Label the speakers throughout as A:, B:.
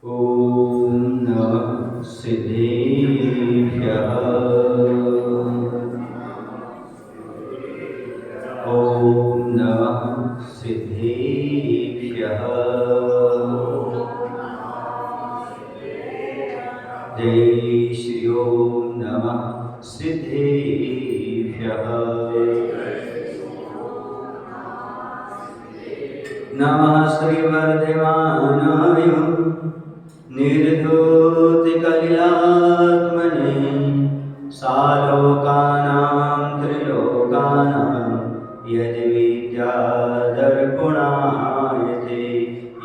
A: ॐ नमः सिद्धेभ्यः। ॐ नमः सिद्धेभ्यः। जय श्री ओम नमः सिद्धेभ्यः। नमः श्रीवर्धमानाय निर्धूतिकलिलात्मने सालोकानां त्रिलोकानां यद्विद्यादर्पणायते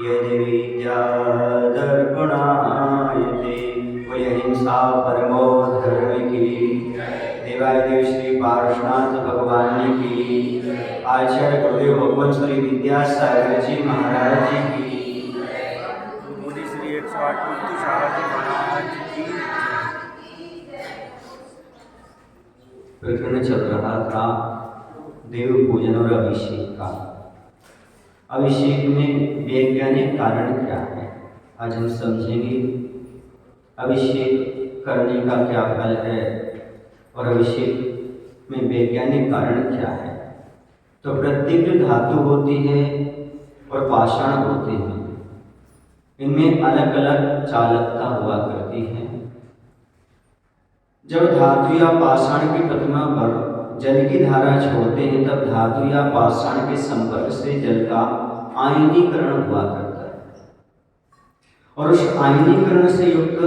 A: यद्विद्यादर्पणायते। कोई अहिंसा परमो धर्म की देवादेव श्री पार्श्वनाथ भगवान की आचार्य गुरुदेव भगवान श्री विद्यासागर जी महाराज जी की
B: मुनि श्री 108 कुंती सागर जी महाराज की।
A: प्रकरण चल रहा था देव पूजन और अभिषेक का। अभिषेक में वैज्ञानिक कारण क्या है, आज हम समझेंगे। अभिषेक करने का क्या फल है और अभिषेक में वैज्ञानिक कारण क्या है। तो प्रत्येक जो धातु होती है और पाषाण होते हैं, इनमें अलग अलग चालकता हुआ करती है। जब धातु या पाषाण की प्रतिमा पर जल की धारा छोड़ते हैं, तब धातु या पाषाण के संपर्क से जल का आयनीकरण हुआ करता है और उस आयनीकरण से युक्त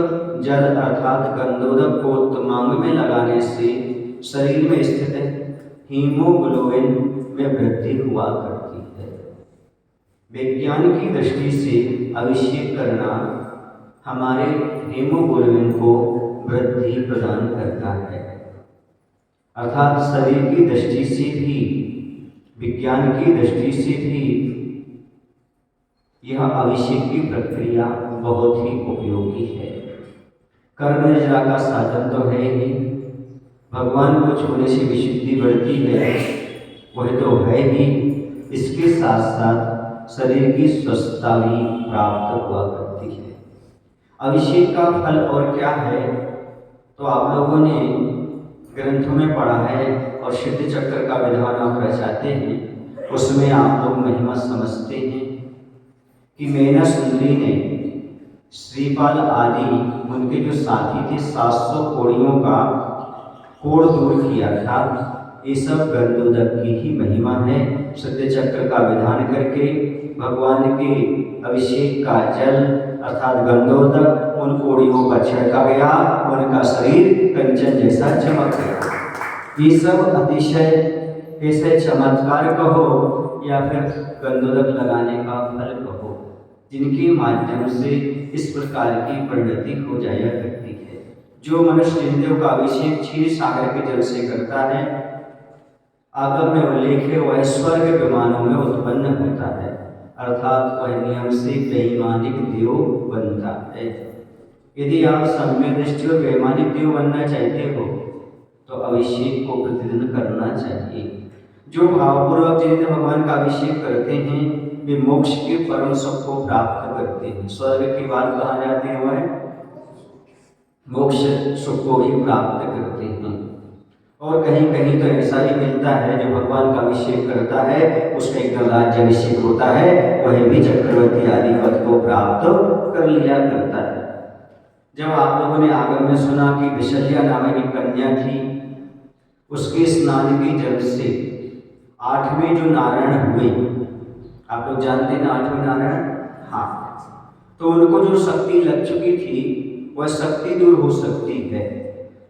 A: जल अर्थात गंधोदक को तमांग में लगाने से शरीर में स्थित हीमोग्लोबिन में वृद्धि हुआ करती है। विज्ञान की दृष्टि से अभिषेक करना हमारे हीमोग्लोबिन को वृद्धि प्रदान करता है, अर्थात शरीर की दृष्टि से भी, विज्ञान की दृष्टि से भी यह अभिषेक की प्रक्रिया बहुत ही उपयोगी है। कर्म निजरा का साधन तो है ही, भगवान को छूने से विशुद्धि बढ़ती है, वह तो है ही, इसके साथ साथ शरीर की स्वस्थता भी प्राप्त हुआ करती है। अभिषेक का फल और क्या है, तो आप लोगों ने ग्रंथों में पढ़ा है और सिद्ध चक्र का विधान आप रचाते हैं, उसमें आप लोग महिमा समझते हैं कि मैना सुंदरी ने श्रीपाल आदि उनके जो साथी थे 700 कोड़ियों का कोड़ दूर किया था। ये सब गंधोदक की ही महिमा है। सिद्ध चक्र का विधान करके भगवान के अभिषेक का जल अर्थात गंधोदक उन कोड़ियों पर छिड़का गया, उनका शरीर कंचन जैसा चमक गया। ये सब अतिशय ऐसे चमत्कार कहो या फिर गंधोदक लगाने का फल कहो, जिनके माध्यम से इस प्रकार की परिणति हो जाया करती है। जो मनुष्य जिनदेव का अभिषेक क्षीर सागर के जल से करता है, आगम में उल्लेख है, वह स्वर्ग विमानों में उत्पन्न होता है, अर्थात वह नियम से वैमानिक देव बनता है। यदि आप सम्यक दृष्टि और वैमानिक देव बनना चाहते हो तो अभिषेक को प्रतिदिन करना चाहिए। जो भावपूर्वक जिन्हें भगवान का अभिषेक करते हैं, वे मोक्ष के परम सुख को प्राप्त करते हैं। स्वर्ग की बात कहाँ जाते हैं, वह मोक्ष सुख को ही प्राप्त करते हैं। और कहीं कहीं तो ऐसा ही मिलता है, जो भगवान का अभिषेक करता है उसका एकदम राज्याभिषेक होता है, वह भी चक्रवर्ती आदि पद को प्राप्त कर लिया करता है। जब आप लोगों ने आगम में सुना कि विशल्या नामक एक कन्या थी, उसके स्नान के जल से 8वें जो नारायण हुए, आप लोग जानते हैं ना 8वें नारायण, हाँ, तो उनको जो शक्ति लग चुकी थी वह शक्ति दूर हो सकती है।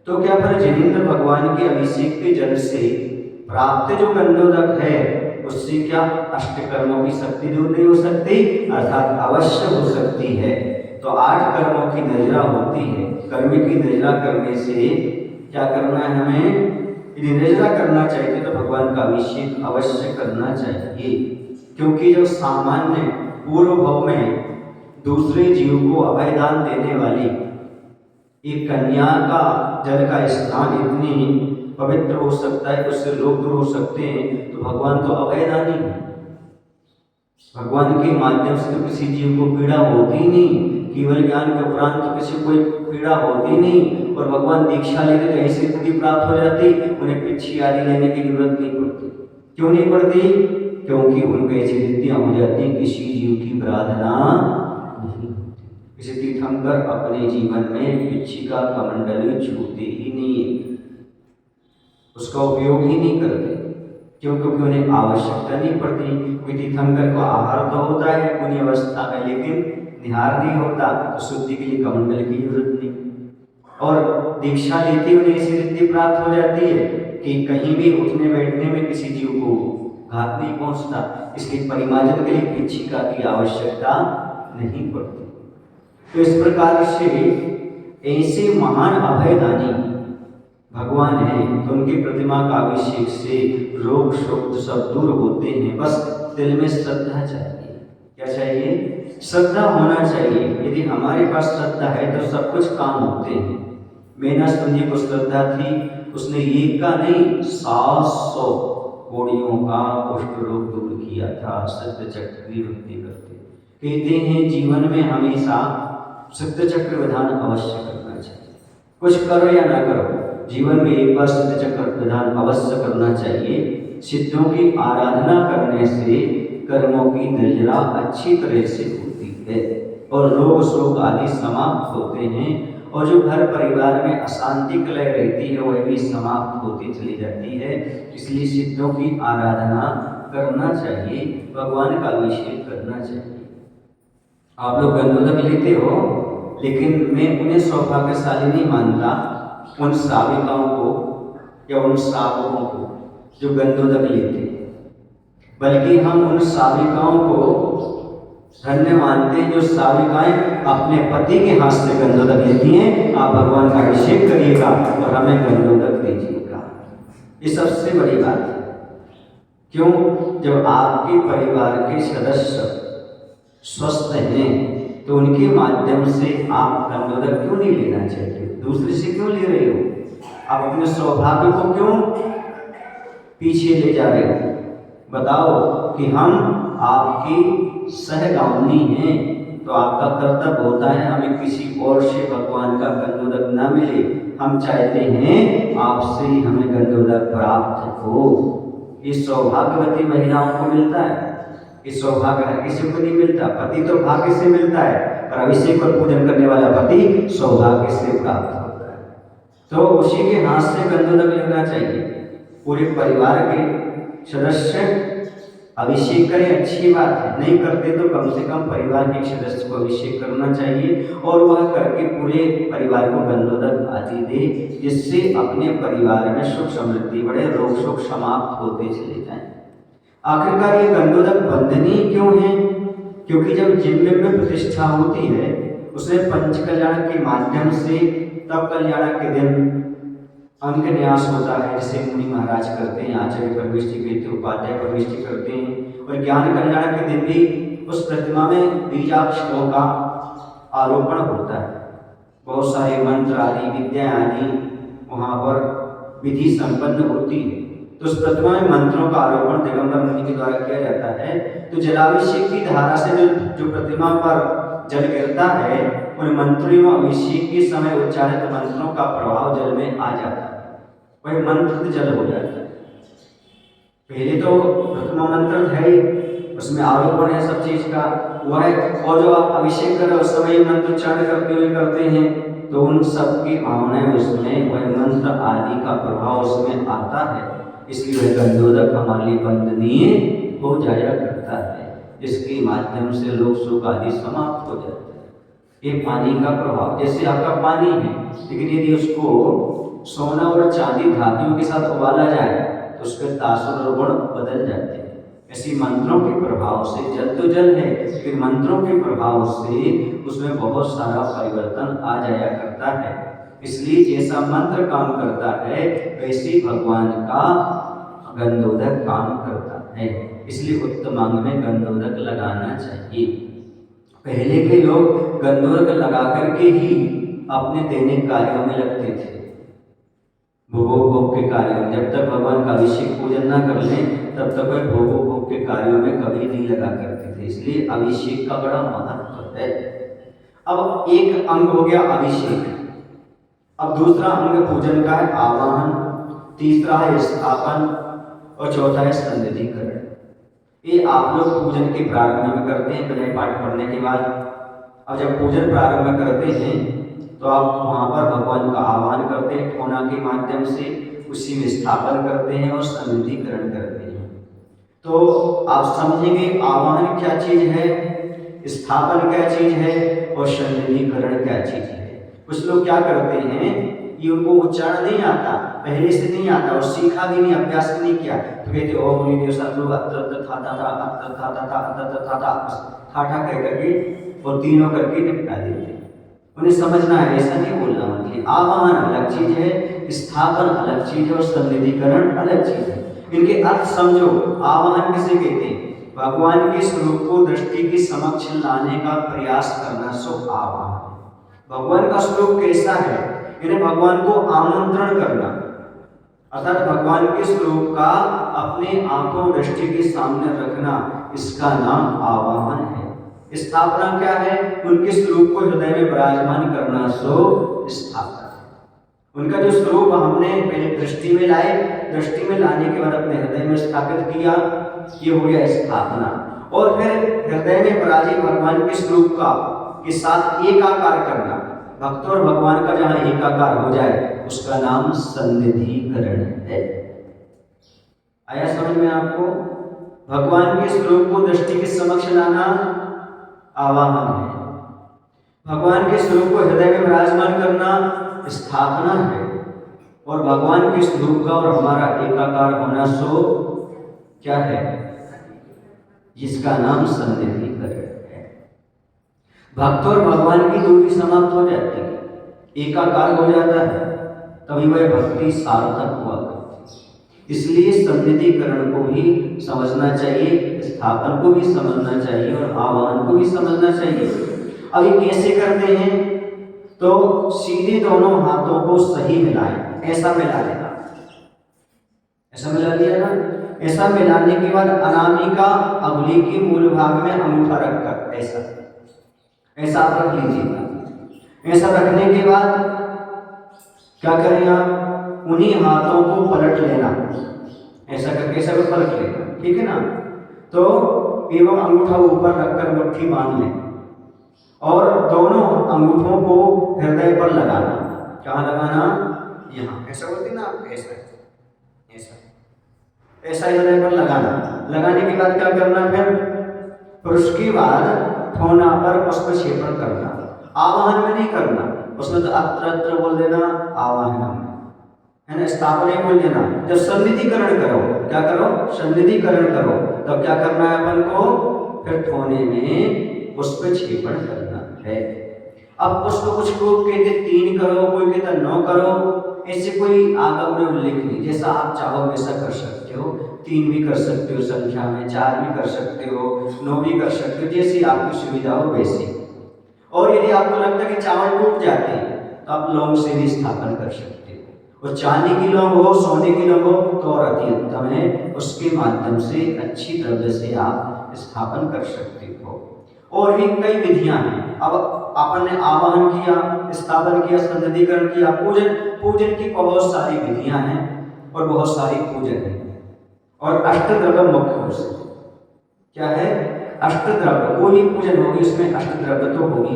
A: तो क्या फिर जिनेंद्र भगवान के अभिषेक के जल से प्राप्त जो गंधोदक है, उससे क्या अष्टकर्मों की शक्ति दूर नहीं हो सकती? अर्थात अवश्य हो सकती है। तो 8 कर्मों की निर्जरा होती है। कर्म की निर्जरा करने से क्या करना है हमें? यदि निर्जरा करना चाहिए तो भगवान का अभिषेक अवश्य करना चाहिए, क्योंकि जो सामान्य पूर्व भाव में दूसरे जीव को अभयदान देने वाली एक कन्या का जल का स्नान इतनी पवित्र हो सकता है, उससे रोग दूर हो सकते हैं, तो भगवान तो अभयदानी है। भगवान के माध्यम से तो किसी जीव को पीड़ा होती ही नहीं, केवल ज्ञान के उपरांत तो किसी को कोई पीड़ा होती नहीं, और भगवान दीक्षा लेते तो ऐसी स्थिति प्राप्त हो जाती, उन्हें पिच्छी आदि लेने की जरूरत नहीं पड़ती। क्यों नहीं पड़ती? क्योंकि उनको ऐसी स्थितियां हो जाती किसी जीव की प्रार्थना नहीं होती। किसी तीर्थंकर अपने जीवन में पिच्छी का कमंडल छूते ही नहीं है, उसका उपयोग ही नहीं करते। क्यों? क्योंकि उन्हें आवश्यकता नहीं पड़ती। क्योंकि तीर्थंकर को आहार तो होता है पुण्य अवस्था में, लेकिन निहार नहीं होता, तो शुद्धि के लिए कमंडल की जरूरत नहीं। और दीक्षा लेते उन्हें ऐसी सिद्धि प्राप्त हो जाती है कि कहीं भी उठने बैठने में किसी जीव को घात नहीं पहुंचता, इसलिए परिमार्जन के लिए पिच्छिका की आवश्यकता नहीं पड़ती। तो इस प्रकार से ऐसे महान अभयदानी भगवान हैं, तो उनकी प्रतिमा का अभिषेक से रोग शोक सब दूर होते हैं। बस दिल में श्रद्धा चाहिए। क्या चाहिए? श्रद्धा होना चाहिए। यदि हमारे पास श्रद्धा है तो सब कुछ काम होते हैं। मेनासुर जी को श्रद्धा थी, उसने एक का नहीं 700 कोड़ियों का कुष्ठ रोग दूर किया था सिद्ध चक्र की भक्ति करते। कहते हैं जीवन में हमेशा सिद्ध चक्र विधान अवश्य करना चाहिए। कुछ करो या ना करो, जीवन में एक बार सिद्ध चक्र विधान अवश्य करना चाहिए। सिद्धों की आराधना करने से कर्मों की निर्जरा अच्छी तरह से होती है और रोग शोक आदि समाप्त होते हैं, और जो घर परिवार में अशांति कलह रहती है वह भी समाप्त होती चली जाती है। इसलिए सिद्धों की आराधना करना चाहिए, भगवान का अभिषेक करना चाहिए। आप लोग गंधोदक लेते हो, लेकिन मैं उन्हें सौभाग्यशाली नहीं मानता उन साविकाओं को या उन सावकों को जो गंधोदक लेते हैं, बल्कि हम उन साविकाओं को धन्य मानते हैं जो साविकाएं अपने पति के हाथ से गंधोदक लेती हैं। आप भगवान का अभिषेक करिएगा और हमें गंधोदक दीजिएगा, ये सबसे बड़ी बात है। क्यों? जब आपके परिवार के सदस्य स्वस्थ हैं तो उनके माध्यम से आप गंधोदक क्यों नहीं लेना चाहिए? दूसरे से क्यों ले रहे हो? आप अपने सौभाग्य को क्यों पीछे ले जा रहे हो? बताओ कि हम आपकी सहगामिनी हैं, तो आपका कर्तव्य होता है हमें किसी और से भगवान का गंधोदक न मिले। हम चाहते हैं आपसे ही हमें गंधोदक प्राप्त हो। ये सौभाग्यवती महिलाओं को मिलता है, ये सौभाग्य हर किसी को नहीं मिलता। पति तो भाग्य से मिलता है, पर अभिषेक और पूजन करने वाला पति सौभाग्य से प्राप्त होता है। तो उसी के हाथ से गंधोदक लेना चाहिए। पूरे परिवार के सदस्य अभिषेक करें, अच्छी बात है। नहीं करते तो कम से कम परिवार के सदस्य को अभिषेक करना चाहिए, और वह करके पूरे परिवार को गंधोदक आदि दे, जिससे अपने परिवार में सुख समृद्धि बढ़े, रोग शोक समाप्त होते चले जाएं। आखिरकार ये गंधोदक बंधनीय क्यों है? क्योंकि जब जिम्मे में प्रतिष्ठा होती है उसमें पंच कल्याण के माध्यम से तब कल्याण के दिन अंक न्यास होता है, जैसे मुनि महाराज करते हैं, आचार्य प्रविष्टि कहते, उपाध्याय प्रविष्टि करते हैं। और ज्ञान कल्याण के दिन भी उस प्रतिमा में बीजाक्षरों का आरोपण होता है। बहुत सारे मंत्र आदि विद्या आदि वहाँ पर विधि संपन्न होती है। तो उस प्रतिमा में मंत्रों का आरोपण दिगंबर मुनि के द्वारा किया जाता है। तो जलाभिषेक की धारा से जो प्रतिमा पर जल गिरता है, उन मंत्रों अभिषेक के समय उच्चारित मंत्रों का प्रभाव जल में आ जाता है, वह मंत्र जल हो जाता है। पहले तो प्रतिमा मंत्र है, उसमें आरोपण है सब चीज का वह, और जो आप अभिषेक कर रहे हो उस समय मंत्र उच्चारण करते हुए करते हैं, तो उन सब की भावनाएं उसमें वह मंत्र आदि का प्रभाव उसमें आता है। इसलिए वह गंधोदक हमारे लिए वंदनीय हो जाया करता है। इसके माध्यम से लोग शोक आदि समाप्त हो जाते हैं। ये पानी का प्रभाव, जैसे आपका पानी है, लेकिन यदि उसको सोना और चांदी धातुओं के साथ उबाला जाए तो उसके तासुर और गुण बदल जाते हैं। ऐसी मंत्रों के प्रभाव से, जल तो जल है, लेकिन मंत्रों के प्रभाव से उसमें बहुत सारा परिवर्तन आ जाया करता है। इसलिए जैसा मंत्र काम करता है वैसे भगवान का गंधोदक काम करता है। इसलिए उत्तमांग में गंधोदक लगाना चाहिए। पहले के लोग गंधोदक लगा करके ही अपने दैनिक कार्यों में लगते थे, भोग के कार्यों में। जब तक भगवान का अभिषेक पूजन ना कर लें तब तक वह भोग के कार्यों में कभी नहीं लगा करते थे। इसलिए अभिषेक का बड़ा महत्व है। अब एक अंग हो गया अभिषेक, अब दूसरा अंग पूजन का है आवाहन, तीसरा है स्थापन और चौथा है संनिधिकरण। ये आप लोग पूजन के प्रारंभ में करते हैं विनय पाठ पढ़ने के बाद। अब जब पूजन प्रारंभ करते हैं तो आप वहाँ पर भगवान का आह्वान करते हैं ठोना के माध्यम से, उसी में स्थापन करते हैं और संनिधिकरण करते हैं। तो आप समझेंगे आह्वान क्या चीज है, स्थापन क्या चीज है और संनिधिकरण क्या चीज है। कुछ लोग क्या करते हैं कि उनको उच्चारण नहीं आता, पहले से नहीं आता और सीखा भी नहीं, अभ्यास भी नहीं किया, तो कहते ओम निदेव सतगुरु था कह करके और तीनों करके निपटा देते हैं। उन्हें समझना है, ऐसा नहीं बोलना उनकी। आवाहन अलग चीज है, स्थापन अलग चीज है और संनिधिकरण अलग चीज है। इनके अर्थ समझो। आवाहन किसे कहते हैं? भगवान के स्वरूप को दृष्टि के समक्ष लाने का प्रयास करना सो आवाहन। भगवान का स्वरूप कैसा है, इन्हें भगवान को आमंत्रण करना, अर्थात भगवान के स्वरूप का अपने आंखों दृष्टि के सामने रखना, इसका नाम आवाहन है। स्थापना क्या है? उनके स्वरूप को हृदय में विराजमान करना सो स्थापना है। उनका जो स्वरूप हमने पहले दृष्टि में लाए, दृष्टि में लाने के बाद अपने हृदय में स्थापित किया, ये हो गया स्थापना। और फिर हृदय में विराजित भगवान के स्वरूप का के साथ एकाकार करना, भक्त और भगवान का जहां एकाकार हो जाए उसका नाम संनिधिकरण है। आया समझ में आपको? भगवान के स्वरूप को दृष्टि के समक्ष लाना आवाहन है, भगवान के स्वरूप को हृदय में विराजमान करना स्थापना है, और भगवान के स्वरूप का और हमारा एकाकार होना सो क्या है? जिसका नाम संनिधिकरण है। भक्त और भगवान की दूरी समाप्त हो जाती है, एकाकार हो जाता है, तभी वह भक्ति सार्थक हुआ करती। इसलिए संनिधिकरण को भी समझना चाहिए, स्थापन को भी समझना चाहिए और आह्वान को भी समझना चाहिए। अब ये कैसे करते हैं? तो सीधे दोनों हाथों को सही मिलाएं, ऐसा मिला लेना, ऐसा मिला लिया ना। ऐसा मिलाने के बाद अनामिका अंगुली के मूल भाग में अंगूठा रखकर ऐसा आप रख लीजिएगा। ऐसा रखने के बाद क्या करें आप? उन्हीं हाथों को पलट लेना, ऐसा करके ऐसा को पलट लेना, ठीक है ना। तो एवं अंगूठा ऊपर रखकर मुट्ठी बांध लें और दोनों अंगूठों को हृदय पर लगाना। कहाँ लगाना? यहाँ, ऐसा बोलते ना आप, ऐसा ऐसा ऐसा हृदय पर लगाना। लगाने के बाद क्या करना? फिर उसके बाद ठोना पर पुष्पक्षेपण करना। आवाहन में नहीं करना, उसमें तो अत्र बोल देना, आवाहन है ना, स्थापना बोल देना। जब संनिधिकरण करो, क्या करो? संनिधिकरण करो, तब क्या करना है अपन को? फिर ठोने में पुष्पक्षेपण करना है। अब पुष्प कुछ लोग कहते 3 करो, कोई कहता 9 करो, ऐसे कोई आगम में उल्लेख नहीं। जैसा आप चाहो वैसा कर सकते हो, 3 भी कर सकते हो संख्या में, 4 भी कर सकते हो, 9 भी कर सकते हो, जैसी आपकी सुविधा हो वैसी। और यदि आपको लगता है कि चावल टूट जाते हैं तो आप लौंग से भी स्थापन कर सकते हो, और चांदी की लौंग हो, सोने की लौंग हो तो और अति उत्तम है, उसके माध्यम से अच्छी द्रव्य से आप स्थापन कर सकते हो। और भी कई विधियां हैं। अब अपन ने आवाहन किया, स्थापन किया, संनिधिकरण किया, पूजन की बहुत सारी विधियां हैं और बहुत सारी पूजन है। और अष्टद्रव्य मुख्य हो सकते, क्या है? अष्टद्रव्य। कोई भी पूजन होगी उसमें अष्टद्रव्य तो होगी।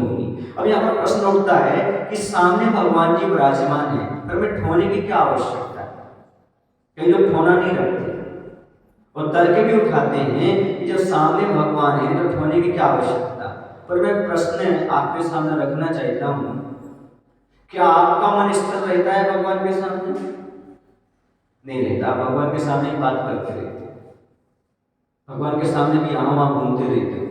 A: अब यहाँ पर प्रश्न उठता है कि सामने भगवान जी विराजमान है, पर में ठोने की क्या आवश्यकता है? कई लोग ठोना नहीं रखते और तर्क भी उठाते हैं कि जब सामने भगवान है तो ठोने की क्या आवश्यकता। पर मैं प्रश्न आपके सामने रखना चाहता हूं, क्या आपका मन स्थिर रहता है भगवान के सामने? नहीं रहता। भगवान के सामने ही बात करते रहते, भगवान के सामने भी यहाँ वहां घूमते रहते हो।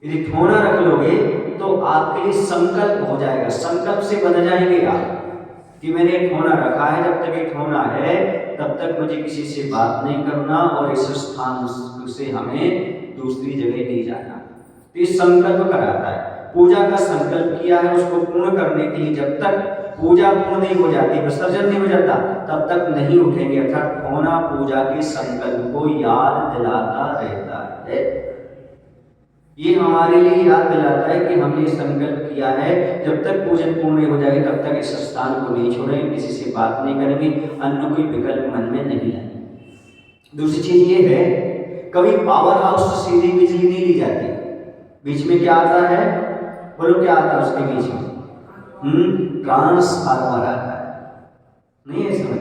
A: यदि ठोना रख लोगे तो आपके लिए संकल्प हो जाएगा, संकल्प से बन जाएंगे आप कि मैंने ठोना रखा है, जब तक ये ठोना है तब तक मुझे किसी से बात नहीं करना और इस स्थान से हमें दूसरी जगह नहीं जाना। तो ये संकल्प कराता है। पूजा का संकल्प किया है, उसको पूर्ण करने के लिए जब तक पूजा पूर्ण नहीं हो जाती, विसर्जन नहीं हो जाता, तब तक नहीं उठेंगे। अर्थात ठोना पूजा के संकल्प को याद दिलाता रहता है। ये हमारे लिए याद दिलाता है कि हमने संकल्प किया है, जब तक पूजन पूर्ण नहीं हो जाएगी तब तक इस स्थान को नहीं छोड़ेंगे, किसी से बात नहीं करेंगे, अन्य कोई विकल्प मन में नहीं लाएंगे। दूसरी चीज ये है, कभी पावर हाउस से सीधी बिजली नहीं ली जाती, बीच में क्या आता है, बोलो क्या आता है उसके बीच में, ट्रांसफार्मर आता है, नहीं है समझ।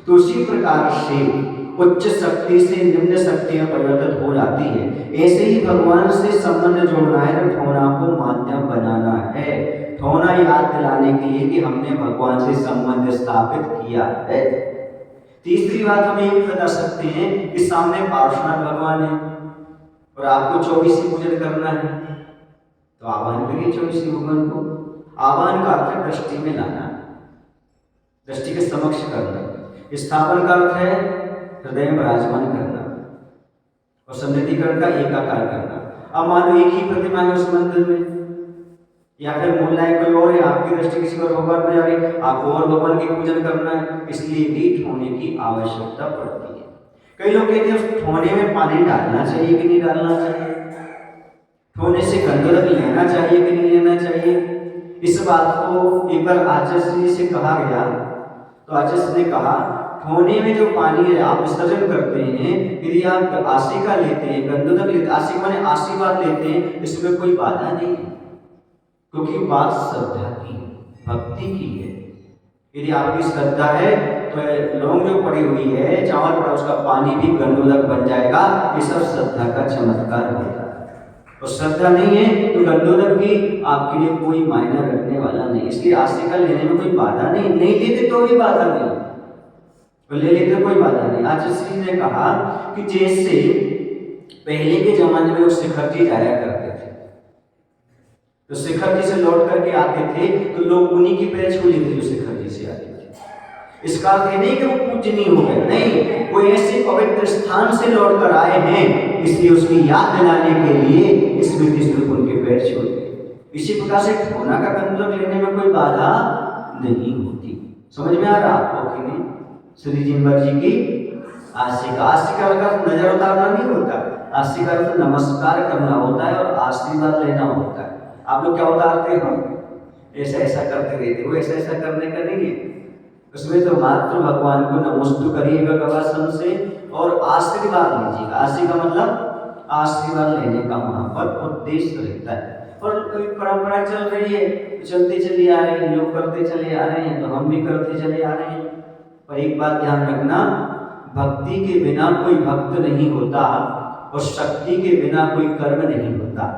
A: तो उसी प्रकार से उच्च शक्ति से निम्न शक्ति में परिवर्तित हो जाती है। ऐसे ही भगवान से संबंध जोड़ना है तो ठोना को माध्यम बनाना है, ठोना याद दिलाने के लिए कि हमने भगवान से संबंध स्थापित किया है। तीसरी बात हम ये भी बता सकते हैं कि सामने पार्श्वनाथ भगवान है और आपको 24 पूजन करना है, तो आह्वान करिए 24 भगवान को। आह्वान का अर्थ है दृष्टि में लाना, दृष्टि के समक्ष करना। स्थापन का अर्थ है हृदय में विराजमान करना और समृद्धिकरण का एकाकार करना। अब मान लो एक ही प्रतिमा है उस मंदिर में, या फिर मूल लायक कोई और है, आपकी दृष्टि किसी और भगवान पर जा रही है, आपको और भगवान की पूजन करना है, इसलिए भी ठोने की आवश्यकता पड़ती है। कई लोग कहते हैं उस ठोने में पानी डालना चाहिए कि नहीं डालना चाहिए, ठोने से गंधोदक लेना चाहिए कि नहीं लेना चाहिए। इस बात को एक बार आचार्य जी से कहा गया, तो आचार्य ने कहा ठोने में जो पानी है आप विसर्जन करते हैं, यदि आप आशिका लेते हैं, गंधोदक लेते हैं, आशिका माने आशीर्वाद लेते हैं, इसमें कोई बाधा नहीं है, क्योंकि बात श्रद्धा की है, भक्ति की है। यदि आपकी श्रद्धा है तो लौंग जो पड़ी हुई है, चावल पड़ा, उसका पानी भी गंधोदक बन जाएगा। ये सब श्रद्धा का चमत्कार होता है। और श्रद्धा नहीं है तो गंधोदक भी आपके लिए कोई मायना रखने वाला नहीं, इसलिए आशिका लेने में कोई बाधा नहीं, नहीं लेते तो भी बाधा नहीं, तो ले लेते कोई बाधा नहीं। आचार्य ने कहा कि जैसे पहले के जमाने में वो शिखर जी जाया करते थे, तो शिखर जी से लौट करके आते थे तो लोग उन्हीं की पैर छू लेते जो शिखर जी से आते थे। इसका अर्थ ये नहीं कि वो पूजनीय हो गए, नहीं, वो ऐसे पवित्र स्थान से लौट कर आए हैं, इसलिए उसकी याद दिलाने के लिए स्मृति स्वरूप उनके पैर छू गए। इसी प्रकार से ठोना का गंधोदक लेने में कोई बाधा नहीं होती। समझ में आ रहा आपको कि नहीं? श्री जिनवर जी की आशिका, आशिका का नजर उतारना नहीं होता, आशिका का नमस्कार करना होता है और आशीर्वाद लेना होता है। आप लोग क्या उतारते हो, ऐसा ऐसा करते रहते हो, ऐसा ऐसा करने का नहीं है। उसमें तो मात्र भगवान को नमोस्तु करिएगा कवासन से और आशीर्वाद लीजिएगा। आशिका मतलब आशीर्वाद लेने का वहां पर उद्देश्य रहता है। और कोई परंपरा चल रही है, चलते चले आ रहे हैं, लोग करते चले आ रहे हैं, तो हम भी करते चले आ रहे हैं। पर एक बात ध्यान रखना, भक्ति के बिना कोई भक्त नहीं होता और शक्ति के बिना कोई कर्म नहीं होता।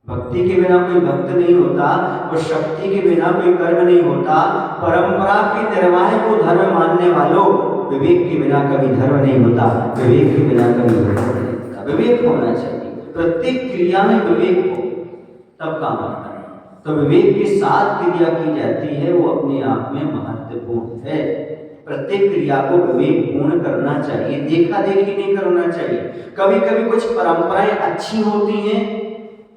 A: भक्ति के बिना कोई भक्त नहीं होता और शक्ति के बिना कोई कर्म नहीं होता। परंपरा के निर्वाह को धर्म मानने वालों, विवेक के बिना कभी धर्म नहीं होता, विवेक के बिना कभी धर्म नहीं होता। विवेक होना चाहिए, प्रत्येक क्रिया में विवेक हो तब काम आता है। तो विवेक के साथ क्रिया की जाती है, वो अपने आप में महत्वपूर्ण है। प्रत्येक क्रिया को विवेक पूर्ण करना चाहिए, देखा देखी नहीं करना चाहिए। कभी कभी कुछ परंपराएं अच्छी होती हैं,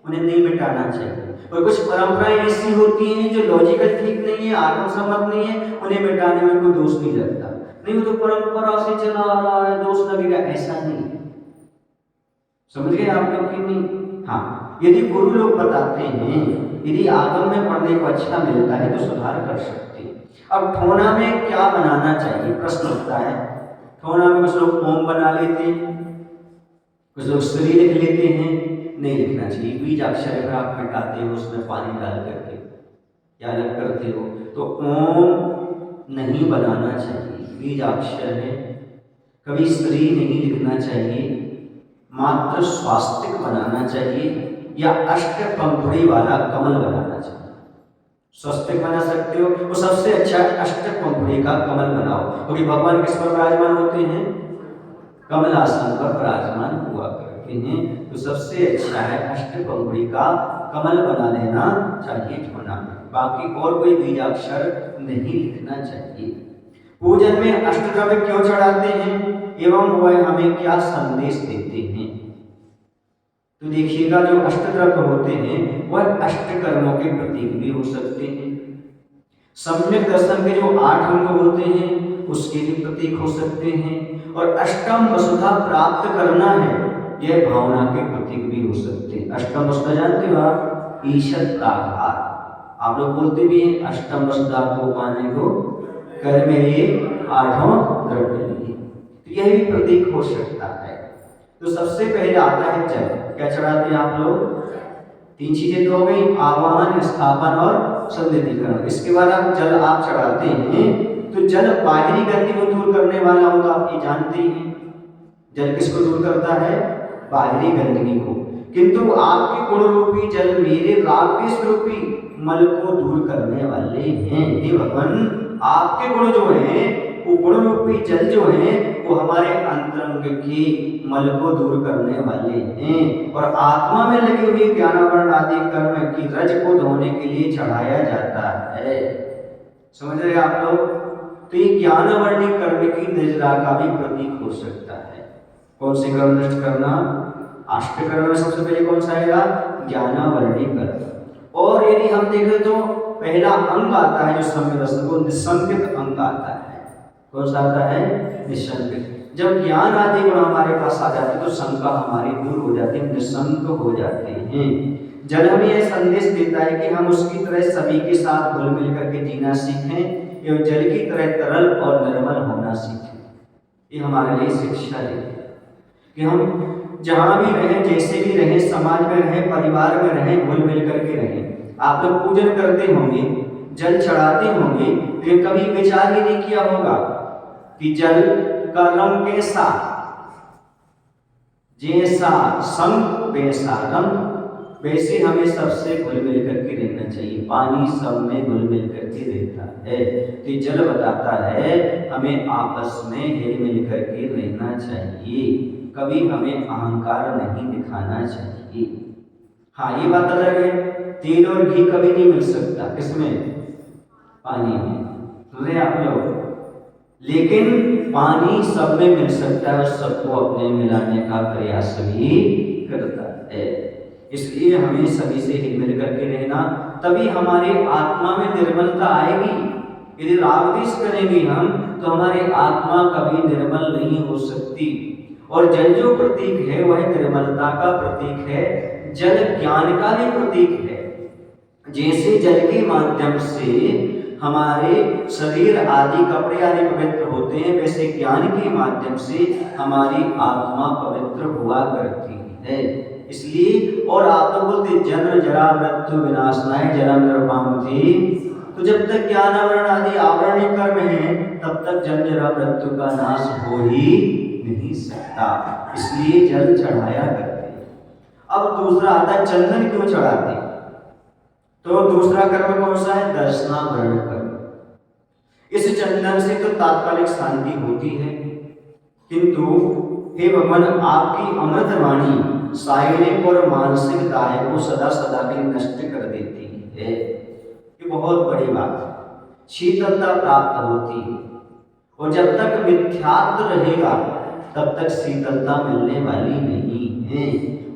A: उन्हें नहीं मिटाना चाहिए, और कुछ परंपराएं ऐसी होती हैं जो लॉजिकल ठीक नहीं है, आत्मसम्मत नहीं है, उन्हें मिटाने में कोई दोष नहीं लगता। नहीं, वो तो परंपरा से चला आ रहा है, दोष लगेगा, ऐसा नहीं है। समझ गए आप लोग कि नहीं? हाँ, यदि गुरु लोग बताते हैं, यदि आगम में पढ़ने को अच्छा मिलता है तो सुधार कर सकते हैं। अब ठोना में क्या बनाना चाहिए, प्रश्न उठता है। ठोना में कुछ लोग ओम बना लेते हैं, कुछ लोग श्री लिख लेते हैं, नहीं लिखना चाहिए। बीज अक्षर अगर आप मिटाते हो उसमें पानी डाल करके या अलग करते हो तो ओम नहीं बनाना चाहिए, बीज अक्षर है। कभी श्री नहीं लिखना चाहिए, मात्र स्वास्तिक बनाना चाहिए या अष्ट पंखुड़ी वाला कमल बनाना चाहिए। स्वास्तिक बना सकते हो, वो सबसे अच्छा अष्ट पंखुड़ी का कमल बनाओ, क्योंकि भगवान किस पर विराजमान होते हैं, कमल आसन पर विराजमान हुआ करते हैं। तो सबसे अच्छा है अष्ट पंखुड़ी का कमल बना लेना चाहिए ठोना में। बाकी और कोई बीजाक्षर नहीं लिखना चाहिए। पूजन में अष्टद्रव्य क्यों चढ़ाते हैं एवं वह हमें क्या संदेश देते हैं, तो देखिएगा जो अष्टद्रव्य होते हैं वह अष्ट कर्मों के प्रतीक भी हो सकते हैं। सम्यक दर्शन के जो 8 अंग होते हैं उसके भी प्रतीक हो सकते हैं। और अष्टम वसुधा प्राप्त करना है यह भावना के प्रतीक भी हो सकते हैं। अष्टम वस्त्र जानते हो आप, ईशत आघात, आप लोग बोलते भी हैं अष्टम वस्त्र को पाने को कर में ये आठों द्रव्य लिए, तो यह भी प्रतीक हो सकता है। तो सबसे पहले आता है जल। क्या चढ़ाते हैं आप लोग? 3 चीजें तो हो गई, आवाहन, स्थापन और संनिधिकरण। इसके बाद आप जल आप चढ़ाते हैं, तो जल बाहरी गंदगी को दूर करने वाला हो, तो आप ये जानते ही हैं जल किसको दूर करता है? बाहरी गंदगी को। किंतु आपके गुण रूपी जल मेरे राग रूपी मल को दूर करने वाले हैं। हे भगवान, आपके गुण जो हैं वो गुण रूपी जल जो है वो हमारे अंतरंग के मल को दूर करने वाले हैं, और आत्मा में लगी हुई ज्ञानावरण आदि कर्म की रज को धोने के लिए चढ़ाया जाता है। समझ रहे आप लोग? तो ये ज्ञानावरणी कर्म की निर्जरा का भी प्रतीक हो सकता है। कौन से कर्म नष्ट करना? अष्टकर्म में सबसे पहले कौन सा आएगा? ज्ञानावरणी कर्म। और यदि हम देखें तो पहला अंग आता है जो सम्यक दर्शन को निसंकित अंग आता है। कौन सा आता है? निसंकित। जब ज्ञान आदि गुण हमारे पास आ जाते हैं तो शंका हमारी दूर हो जाती है, निसंक हो जाते हैं। जल हमें यह संदेश देता है कि हम उसकी तरह सभी के साथ घुल मिल करके जीना सीखें एवं जल की तरह तरल और निर्मल होना सीखें। ये हमारे लिए शिक्षा देती है कि हम जहाँ भी रहें, जैसे भी रहें, समाज में रहें, परिवार में रहें, घुल मिल करके रहें। आप लोग पूजन करते होंगे, जल चढ़ाते होंगे, तो कभी विचार ही नहीं किया होगा कि जल का रंग कैसा, जैसा संग वैसा रंग, वैसे हमें सबसे घुल मिल करके रहना चाहिए। पानी सब में घुल मिल करके रहता है, तो जल बताता है हमें आपस में हिल मिल करके रहना चाहिए, कभी हमें अहंकार नहीं दिखाना चाहिए। हाँ, ये बात अलग है, तेल और घी कभी नहीं मिल सकता, किसमें? पानी में। सुने आप लोग? लेकिन पानी सब में मिल सकता है और सबको अपने मिलाने का प्रयास भी करता है। इसलिए हमें सभी से हिल मिल करके रहना, तभी हमारे आत्मा में निर्मलता आएगी। यदि राग द्वेष करेंगे हम तो हमारी आत्मा कभी निर्मल नहीं हो सकती। और जल जो प्रतीक है वह निर्मलता का प्रतीक है, जल ज्ञान का भी प्रतीक है। जैसे जल के माध्यम से हमारे शरीर आदि कपड़े आदि पवित्र होते हैं, वैसे ज्ञान के माध्यम से हमारी आत्मा पवित्र हुआ करती है। इसलिए और आप लोग बोलते जन्म जरा मृत्यु विनाशनाय जन्म निर्वापति, तो जब तक ज्ञान आवरण आदि आवरणीय कर्म है तब तक जन्म जरा मृत्यु का नाश हो ही नहीं सकता। इसलिए जल चढ़ाया करते हैं। अब दूसरा आता है चंदन क्यों चढ़ाते हैं? तो दूसरा कर्म कौन सा है? दर्शनावरण कर्म। इस चंदन से तो तात्कालिक शांति होती है, किंतु हे भगवान आपकी अमृत वाणी शारीरिक और मानसिक दाय को सदा सदा के लिए नष्ट कर देती है। ये बहुत बड़ी बात है। शीतलता प्राप्त होती है, और जब तक मिथ्यात्व रहेगा तब तक शीतलता मिलने वाली नहीं है।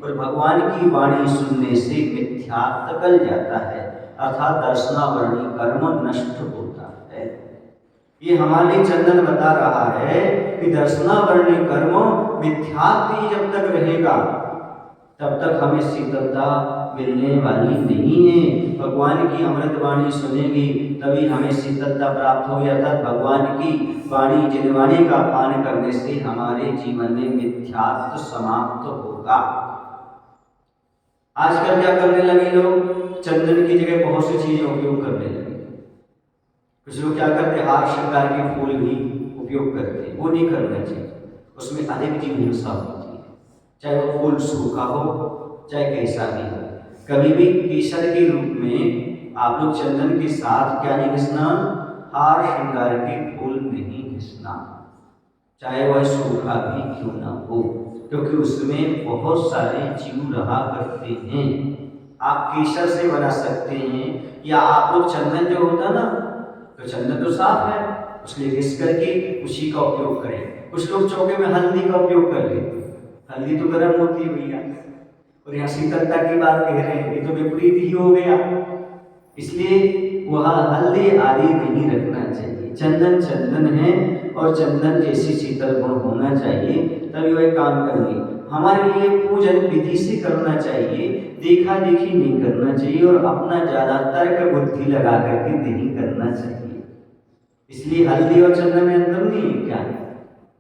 A: और भगवान की वाणी सुनने से मिथ्यात्व टल जाता है, अर्थात दर्शनावरणी कर्म नष्ट होता है। ये हमारे चंदन बता रहा है कि दर्शनावरणी कर्म मिथ्यात्व जब तक रहेगा तब तक हमें शीतलता मिलने वाली नहीं है। भगवान की अमृत वाणी सुनेंगी तभी हमें शीतलता प्राप्त होगी, अर्थात भगवान की वाणी जिनवाणी का पान करने से हमारे जीवन में मिथ्यात्व समाप्त होगा। आजकल क्या करने लगे लोग? चंदन की जगह बहुत सी चीजें उपयोग करने लगे। कुछ लोग क्या करते हैं? हार श्रृंगार के फूल भी उपयोग करते हैं, वो नहीं करना चाहिए। उसमें अधिक जीव हिंसा होती है, चाहे वो फूल सूखा हो चाहे कैसा भी हो। कभी भी केसर के रूप में आप लोग चंदन के साथ क्या नहीं घिसना? हार श्रृंगार के फूल नहीं घिसना, चाहे वह सूखा भी क्यों ना हो, क्योंकि उसमें बहुत सारे जीव रहा करते हैं। आप केसर से बना सकते हैं, या आप लोग चंदन जो होता ना, तो चंदन तो साफ है, उसलिए घिस करके उसी का उपयोग करें। कुछ लोग चौके में हल्दी का उपयोग कर लेते हैं, हल्दी तो गर्म होती है भैया, और यहाँ शीतलता की बात कह रहे हैं, ये तो विपरीत ही हो गया। इसलिए वह हल्दी आदि नहीं रखना चाहिए। चंदन चंदन है, और चंदन जैसी शीतल गुण होना चाहिए, तभी वह काम करेंगे। हमारे लिए पूजन विधि से करना चाहिए, देखा देखी नहीं करना चाहिए और अपना ज्यादा तर्क बुद्धि लगा करके नहीं करना चाहिए। इसलिए हल्दी और चंदन में अंतर नहीं है क्या?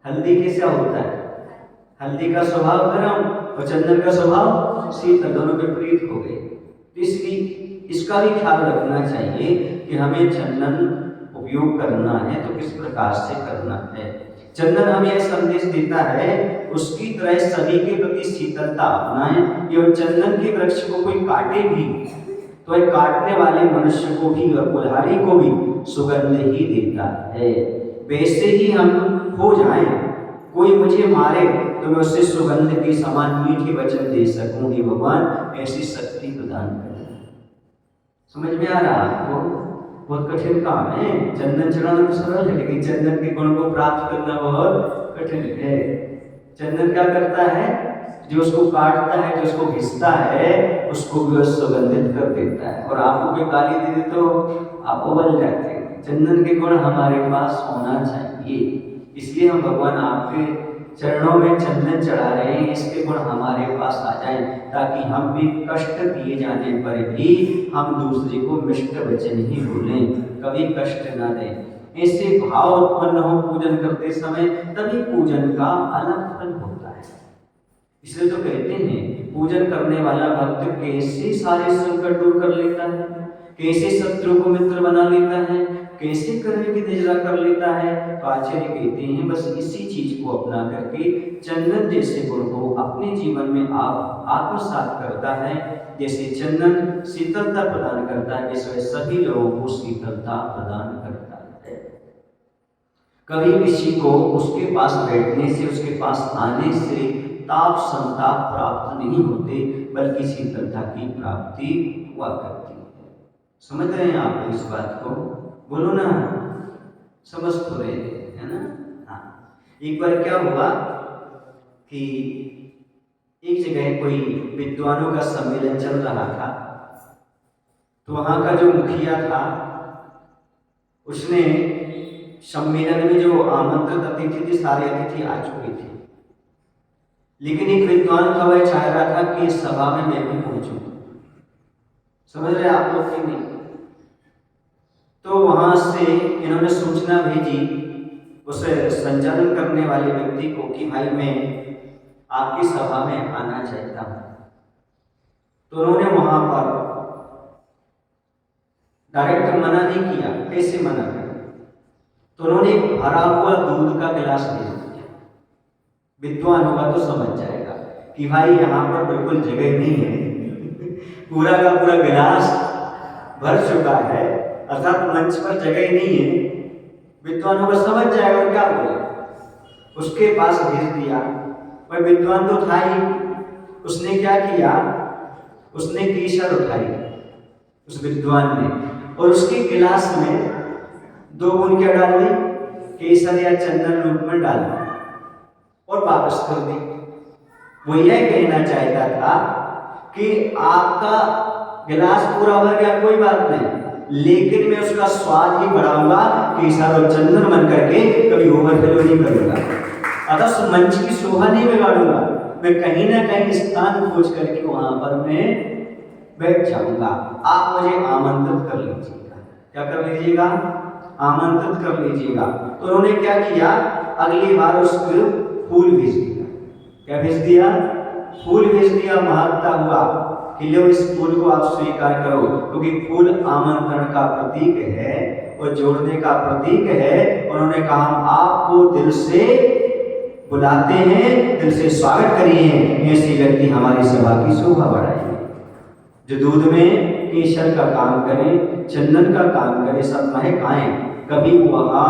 A: हल्दी कैसा होता है? हल्दी का स्वभाव गर्म और चंदन का स्वभाव शीतल, दोनों विपरीत हो गए। इसलिए इसका भी ख्याल रखना चाहिए कि हमें चंदन उपयोग करना है तो किस प्रकार से करना है। चंदन हमें यह संदेश देता है उसकी तरह सभी के प्रति शीतलता अपनाएं। एवं चंदन के वृक्ष को कोई काटे भी तो एक काटने वाले मनुष्य को भी और कुल्हाड़ी को भी सुगंध ही देता है। वैसे ही हम हो जाएं, कोई मुझे मारे तो मैं उससे सुगंध के समान मीठे वचन दे सकूं। हे भगवान ऐसी शक्ति प्रदान करें। समझ में आ रहा आपको? बहुत कठिन काम है। चंदन चढ़ाना तो सरल है, लेकिन चंदन के गुण को प्राप्त करना बहुत कठिन है। चंदन क्या करता है? जो उसको काटता है, जो उसको घिसता है, उसको भी सुगंधित कर देता है। और आपको कोई गाली दे दे तो आप उबल जाते हैं। चंदन के गुण हमारे पास होना चाहिए। इसलिए हम भगवान आपके चरणों में चंदन चढ़ा रहे हैं, इसके गुण हमारे पास आ जाएं, ताकि हम भी कष्ट दिए जाने पर भी हम दूसरे को मिष्ट वचन ही बोलें, कभी कष्ट ना दें। ऐसे भाव उत्पन्न हो पूजन करते समय, तभी पूजन का अलग फल होता है। इसलिए तो कहते हैं पूजन करने वाला भक्त कैसे सारे संकट दूर कर लेता है, कैसे शत्रु को मित्र बना लेता है, कैसे कर्म की निजरा कर लेता है। तो आचार्य कहते हैं बस इसी चीज को अपना करके चंदन जैसे गुण को अपने जीवन में आप आत्मसात करता है। जैसे चंदन शीतलता प्रदान करता है, वैसे सभी लोगों को शीतलता प्रदान करता है। कभी किसी को उसके पास बैठने से, उसके पास आने से ताप संताप प्राप्त नहीं होते, बल्कि शीतलता की प्राप्ति हुआ करती है। समझ रहे हैं आप इस बात को? बोलो ना, समझ तो रहे है ना? हाँ, एक बार क्या हुआ कि एक जगह कोई विद्वानों का सम्मेलन चल रहा था। तो वहां का जो मुखिया था उसने सम्मेलन में जो आमंत्रित अतिथि थे, सारे अतिथि आ चुके थे, लेकिन एक विद्वान था वह चाह रहा था कि इस सभा में मैं भी पहुंचूं। समझ रहे आप लोग कि नहीं? तो वहां से इन्होंने सूचना भेजी उसे संचालन करने वाले व्यक्ति को कि भाई मैं आपकी सभा में आना चाहता हूं। तो उन्होंने वहां पर डायरेक्ट मना नहीं किया। कैसे मना किया? तो उन्होंने भरा हुआ दूध का गिलास दे दिया। विद्वान होगा तो समझ जाएगा कि भाई यहाँ पर बिल्कुल जगह नहीं है, पूरा का पूरा गिलास भर चुका है, अर्थात मंच पर जगह नहीं है। विद्वान होगा समझ जाएगा और क्या बोले, उसके पास भेज दिया। वह विद्वान तो था ही, उसने क्या किया, उसने केसर उठाई उस विद्वान ने, और उसके गिलास में 2 बूंद क्या डाल दी, केसर या चंदन रूप में डाल दी और वापस कर दी। वो यह कहना चाहता था कि आपका गिलास पूरा भर गया, कोई बात नहीं, लेकिन मैं उसका स्वाद ही बढ़ाऊंगा, केसर और चंदन बन करके कभी ओवरफ्लो नहीं करूंगा। अतः मंच की शोभा नहीं बिगाड़ूंगा, मैं कहीं ना कहीं स्थान खोज करके वहां पर मैं बैठ जाऊंगा। आप मुझे आमंत्रित कर लीजिएगा। क्या कर लीजिएगा? आमंत्रित कर लीजिएगा। तो उन्होंने क्या किया, अगली बार उसको फूल भेज दिया। क्या भेज दिया? फूल भेज दिया। महत्ता हुआ कि लो इस फूल को आप स्वीकार करो, क्योंकि फूल आमंत्रण का प्रतीक है और जोड़ने का प्रतीक है। उन्होंने कहा हम आपको दिल से बुलाते हैं, दिल से स्वागत करिए, ऐसे व्यक्ति हमारी सभा की शोभा बढ़ाएंगे। जो दूध में केसर का काम करें, चंदन का काम करें, सब महक आए, कभी वहां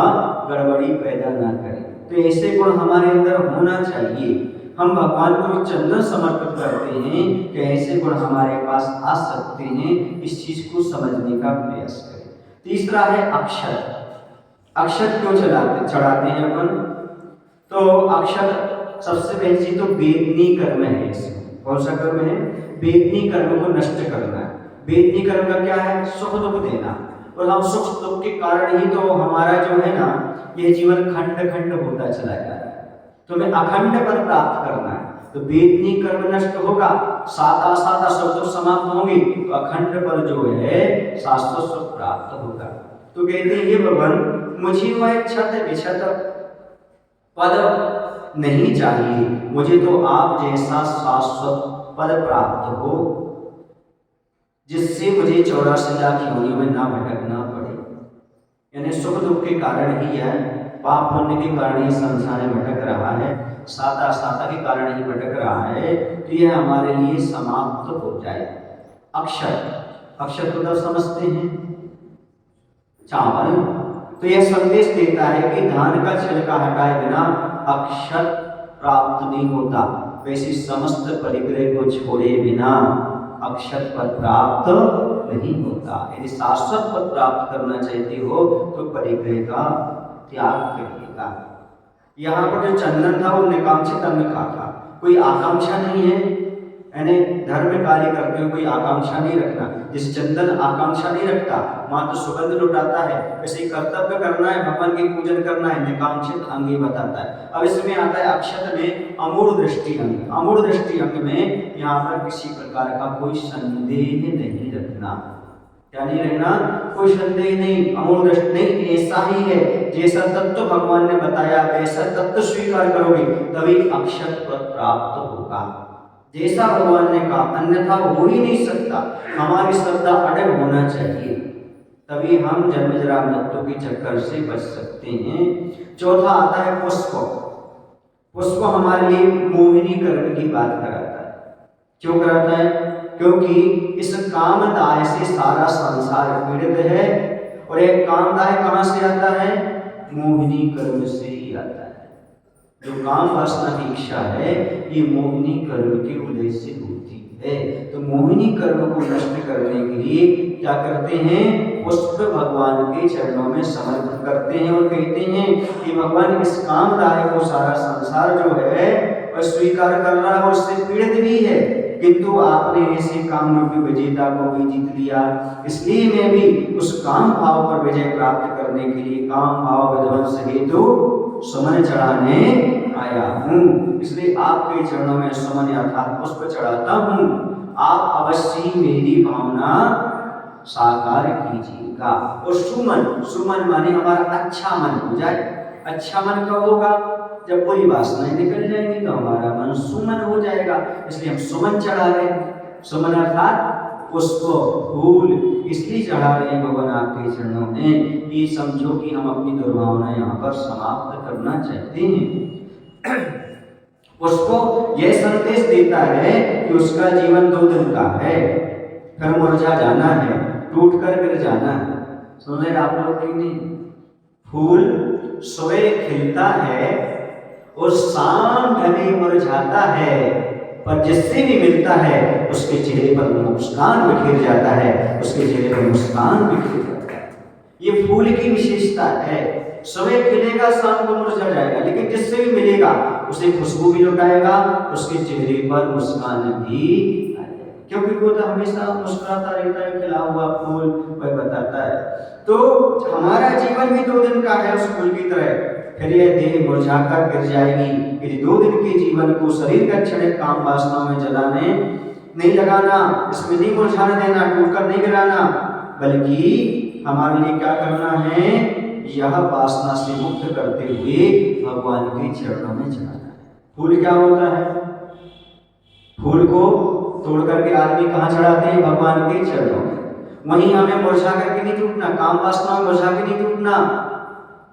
A: गड़बड़ी पैदा ना करें। तो ऐसे गुण हमारे अंदर होना चाहिए। हम भगवान को चंदन समर्पित करते हैं कि ऐसे गुण हमारे पास आ सकते हैं, इस चीज को समझने का प्रयास करें। तीसरा है अक्षर। अक्षर क्यों चढ़ाते हैं अपन? तो अक्षर सबसे पहली चीज तो वेदनी कर्म है। इसमें कौन सा कर्म है? वेदनी कर्म को नष्ट करना है। वेदनी कर्म का क्या है? सुख दुख देना। और हम सुख दुख के कारण ही तो हमारा जो है ना, यह जीवन खंड खंड होता चला जा रहा है। तो हमें अखंड पद प्राप्त करना है। तो वेदनी कर्म नष्ट होगा, सादा सादा सब तो समाप्त होंगे, तो अखंड पद जो है शाश्वत सुख प्राप्त होगा। तो कहते हैं ये भगवान मुझे वह क्षत विक्षत पद नहीं चाहिए, मुझे तो आप जैसा शाश्वत पद प्राप्त हो जिससे मुझे 84 लाख योनियों में ना भटकना पड़े। यानी सुख दुख के कारण ही है, पाप पुण्य के कारण ही संसार में भटक रहा है, साता साता के कारण ही भटक रहा है, तो यह हमारे लिए समाप्त हो जाए। अक्षत, अक्षत तो समझते हैं चावल, तो यह संदेश देता है कि धान का छिलका हटाए बिना अक्षत प्राप्त नहीं होता, वैसे समस्त परिग्रह को छोड़े बिना अक्षत पद प्राप्त नहीं होता। यदि शाश्वत पद प्राप्त करना चाहते हो तो परिग्रह का त्याग करिएगा। यहाँ पर जो चंदन था वो निकांक्षित अंग का था, कोई आकांक्षा नहीं है, यानी धर्म कार्य करते हुए कोई आकांक्षा नहीं रखना। जिस चंदन आकांक्षा नहीं रखता, मात्र सुगंध लुटाता है, वैसे कर्तव्य करना है, भगवान की पूजन करना है, निकांक्षित अंग बताता है। अब इसमें आता है अक्षत में अमूढ़ दृष्टि अंग। अमूढ़ दृष्टि अंग में यहाँ पर किसी प्रकार का कोई संदेह नहीं रखना, क्या नहीं रहना, कोई संदेह नहीं, अमूढ़ दृष्टि नहीं, ऐसा ही है जैसा तत्व भगवान ने बताया वैसा तत्व स्वीकार करोगे तभी अक्षत पद प्राप्त होगा। जैसा भगवान ने कहा, अन्यथा हो ही नहीं सकता। हमारी श्रद्धा अटल होना चाहिए, तभी हम जन्म जरा मृत्यु के चक्कर से बच सकते हैं। चौथा आता है पुष्प। पुष्प हमारे लिए मोहिनी कर्म की बात कराता है। क्यों कराता है? क्योंकि इस कामदाय से सारा संसार पीड़ित है, और एक कामदाय कहां से आता है? मोहिनी कर्म से ही आता है। जो काम वासना की इच्छा है ये मोहिनी कर्म के उदय से होती है। तो मोहिनी कर्म को नष्ट करने के लिए क्या करते हैं? पुष्प भगवान के चरणों में समर्पित करते हैं और कहते हैं कि भगवान इस कामदाय को सारा संसार जो है वह स्वीकार कर रहा है और उससे पीड़ित भी है, किंतु आपने ऐसे काम रूपी विजेता को भी जीत लिया, इसलिए मैं भी उस काम भाव पर विजय प्राप्त करने के लिए काम भाव विध्वंस हेतु सुमन चढ़ाने आया हूँ। इसलिए आपके चरणों में सुमन अर्थात पुष्प चढ़ाता हूँ। आप अवश्य मेरी भावना साकार कीजिएगा। और सुमन, सुमन माने हमारा अच्छा मन हो जाए। अच्छा मन कब होगा? जब पूरी वासनाएं निकल जाएंगी तो हमारा मन सुमन हो जाएगा। इसलिए हम सुमन चढ़ा रहे हैं। सुमन अर्थात पुष्प फूल इसलिए चढ़ा रहे हैं भगवान आपके चरणों में, ये समझो कि हम अपनी दुर्भावना यहाँ पर समाप्त करना चाहते हैं। पुष्प यह संदेश देता है कि उसका जीवन 2 दिन का है, फिर मुरझा जाना है, टूट कर गिर जाना है। सुन रहे आप लोग कि नहीं? फूल सुबह खिलता है और शाम ढले मुरझाता है, पर जिससे भी मिलता है उसके चेहरे पर मुस्कान बिखेर जाता है, उसके चेहरे पर मुस्कान बिखेर जाता है। ये फूल की विशेषता है। सुबह खिलेगा, शाम को मुरझा जाएगा, लेकिन जिससे भी मिलेगा उसे खुशबू भी लुटाएगा, उसके चेहरे पर मुस्कान भी आएगा, क्योंकि वो तो हमेशा मुस्कुराता रहता है। खिला हुआ फूल वह बताता है। तो हमारा जीवन भी 2 दिन का है उस फूल की तरह, फिर यह देह मुरझाकर गिर जाएगी। यदि 2 दिन के जीवन को शरीर का क्षणिक काम वासनाओं में जलाने नहीं लगाना, इसमें नहीं मुरझाने देना, टूटकर नहीं गिराना, बल्कि हमारे लिए क्या करना है? यह वासना से मुक्त करते हुए भगवान के चरणों में चढ़ाना है। फूल क्या होता है? फूल को तोड़ करके आदमी कहाँ चढ़ाते हैं? भगवान के चरणों में। वहीं हमें मुरझा करके नहीं टूटना, काम वासना में मुरझा के नहीं टूटना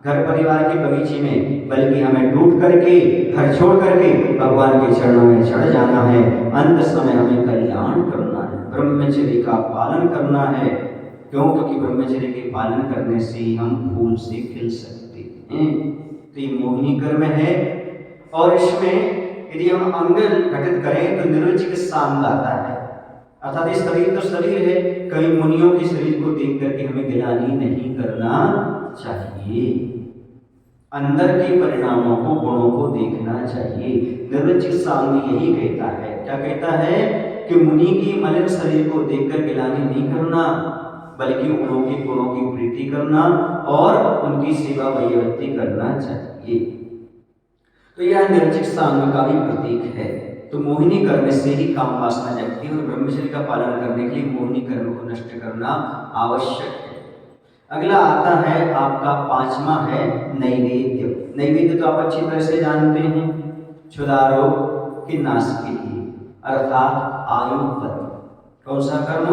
A: घर परिवार के बगीचे में, बल्कि हमें टूट करके घर छोड़ करके भगवान के चरणों में चढ़ जाना है। अंत समय हमें कल्याण करना है, ब्रह्मचर्य का पालन करना है। क्यों? क्योंकि ब्रह्मचर्य के पालन करने से हम फूल से खिल सकते हैं। तो ये मोहिनी कर्म है, और इसमें यदि हम अंग घटित करें तो निर्चिकित्सा अंग आता है। अर्थात ये शरीर तो शरीर है, कई मुनियों के शरीर को देख करके हमें गिलानी नहीं करना चाहिए। अंदर के परिणामों को, गुणों को देखना चाहिए। निर्चिकित्सा अंग यही कहता है। क्या कहता है? कि मुनि की मलिन शरीर को देखकर गिलानी नहीं करना, बल्कि उनके गुणों की प्रीति करना और उनकी सेवा वैयक्ति करना चाहिए। तो यह निर्चिकित्सा अंग का भी प्रतीक है। तो मोहिनी कर्म से ही काम वासना जगती है और ब्रह्मचर्य का पालन करने के लिए मोहिनी कर्म को नष्ट करना आवश्यक है। अगला आता है आपका 5वां है नैवेद्य। नैवेद्य तो आप अच्छी तरह से जानते हैं, क्षुधारोग के नाश के लिए अर्थात आयु कर्म। कौन सा कर्म?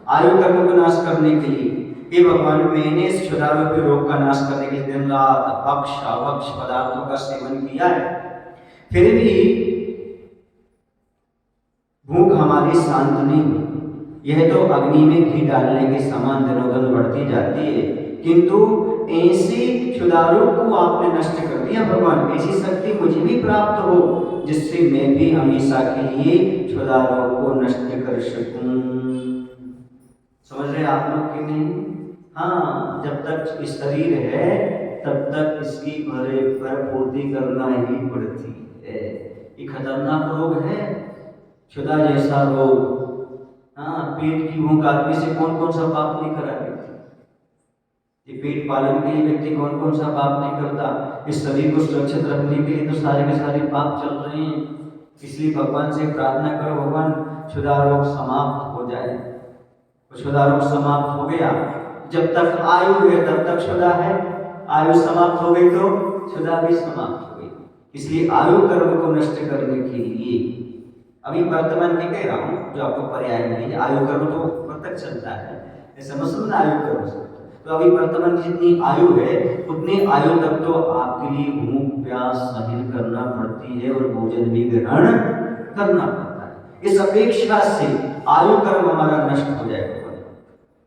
A: आयु कर्म को नाश करने के लिए। हे भगवान, मैंने इस क्षुधारोग के रोग का नाश करने के लिए दिन रात भक्ष अभक्ष पदार्थों का सेवन किया है, फिर भी भूख हमारी शांत नहीं हुई। यह तो अग्नि में घी डालने के समान दिनों दिन बढ़ती जाती है, किंतु ऐसी क्षुधारोग को आपने नष्ट कर दिया भगवान। ऐसी शक्ति मुझे भी प्राप्त हो जिससे मैं भी हमेशा के लिए क्षुधारोग को नष्ट कर सकूं। समझ रहे आप लोग कि नहीं? हाँ, जब तक शरीर है तब तक इसकी भरपूर्ति करना ही पड़ती है। ये खतरनाक रोग है क्षुधा जैसा रोग। हाँ, पेट की भूख आदमी से कौन कौन सा पाप नहीं करा देती। ये पेट पालन के लिए व्यक्ति कौन कौन सा पाप नहीं करता। इस शरीर को सुरक्षित रखने के लिए तो सारे के सारे पाप चल रहे हैं। इसलिए भगवान से प्रार्थना करो, भगवान क्षुधा रोग समाप्त हो जाए। क्षुधा रोग समाप्त हो गया, जब तक आयु है तब तक क्षुधा है, आयु समाप्त हो गई तो क्षुधा भी समाप्त हो गई। इसलिए आयु कर्म को नष्ट करने के लिए अभी वर्तमान में कह रहा हूँ, जो आपको पर्याय मिली, आयु कर्म तो कब तक चलता है, ऐसा मतलब आयु कर्म से। तो अभी वर्तमान की जितनी आयु है उतनी आयु तक तो आपके लिए भूख प्यास सहन करना पड़ती है और भोजन भी ग्रहण करना पड़ता है। इस अपेक्षा से आयु कर्म हमारा नष्ट हो जाएगा,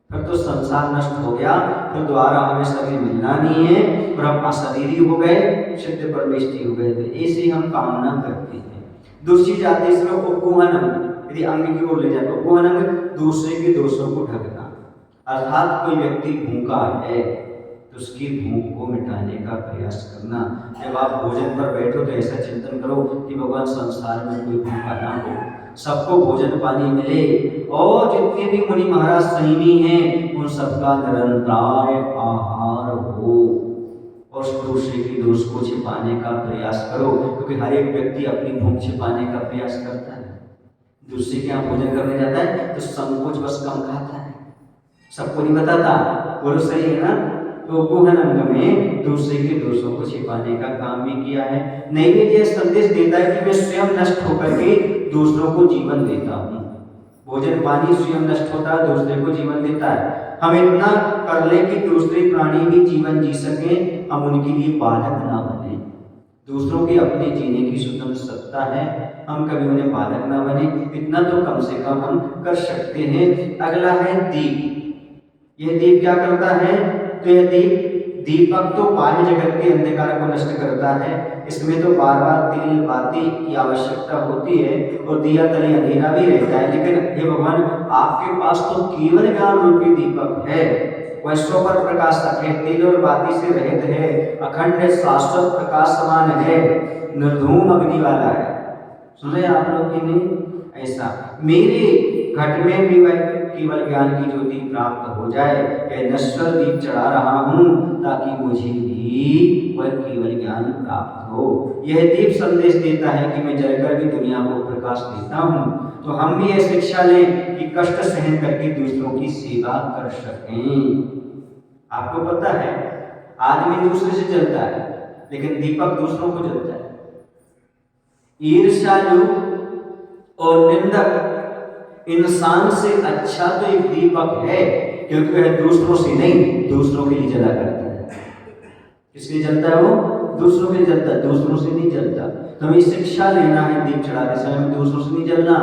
A: फिर तो संसार नष्ट हो गया, फिर दोबारा हमें शरीर मिलना नहीं है और हम अशरीरी हो गए, सिद्ध परमेष्ठी हो गए। तो ऐसे हम कामना करते हैं। दूसरी जाति इसमें उपगुहनम, यदि अंग की ओर ले जाए तो उपगुहनम दूसरे के दोषों को ढकना, अर्थात कोई व्यक्ति भूखा है तो उसकी भूख को मिटाने का प्रयास करना। जब आप भोजन पर बैठो तो ऐसा चिंतन करो कि भगवान संसार में कोई भूखा ना हो, सबको भोजन पानी मिले और जितने भी मुनि महाराज संयमी हैं उन सबका निरंतर आहार हो और दूसरे की दोष को छिपाने का प्रयास करो, क्योंकि हर एक व्यक्ति अपनी भूख छिपाने का प्रयास करता है। दूसरे के यहाँ भोजन करने जाता है तो संकोच बस कम खाता है, सबको नहीं बताता। बोलो सही है ना? तो उपगुहन अंग में दूसरे के दोषों को छिपाने का काम भी किया है। नैवेद्य संदेश देता है कि मैं स्वयं नष्ट होकर के दूसरों को जीवन देता हूँ। भोजन पानी स्वयं नष्ट होता है, दूसरे को जीवन देता है। हम इतना कर ले कि दूसरे प्राणी भी जीवन जी सके, हम उनके लिए बालक ना बने। दूसरों के अपने जीने की स्वतंत्र सत्ता है, हम कभी उन्हें बालक ना बने, इतना तो कम से कम हम कर सकते हैं। अगला है दीप। यह दीप क्या करता है? तो यह दीपक तो बाह्य जगत के अंधकार को नष्ट करता है। इसमें तो बार बार तेल बाती की आवश्यकता होती है और दिया तले अंधेरा भी रहता है, लेकिन हे भगवान आपके पास तो केवल ज्ञान रूपी दीपक है, वह स्वपर प्रकाशक है, तेल और बाती से रहित है, अखंड शाश्वत प्रकाश समान है, निर्धूम अग्नि वाला है। सुन रहे आप लोग कि नहीं? ऐसा मेरे घट में भी वह केवल ज्ञान की ज्योति प्राप्त हो जाए। यह नश्वर दीप चढ़ा रहा हूँ ताकि मुझे भी वह केवल ज्ञान प्राप्त हो। यह दीप संदेश देता है कि मैं जलकर भी दुनिया को प्रकाश देता हूँ। तो हम भी यह शिक्षा लें कि कष्ट सहन करके दूसरों की सेवा कर सकें। आपको पता है आदमी दूसरे से जलता है, लेकिन दीपक दूसरों को जलता है। ईर्ष्यालु और निंदक इंसान से अच्छा तो एक दीपक है, क्योंकि वह दूसरों से नहीं दूसरों के लिए जला करता है। किसके लिए जलता है? वो दूसरों के लिए जलता है, दूसरों से नहीं जलता। तो हमें शिक्षा लेना है दीप चढ़ाते समय, हमें दूसरों से नहीं जलना,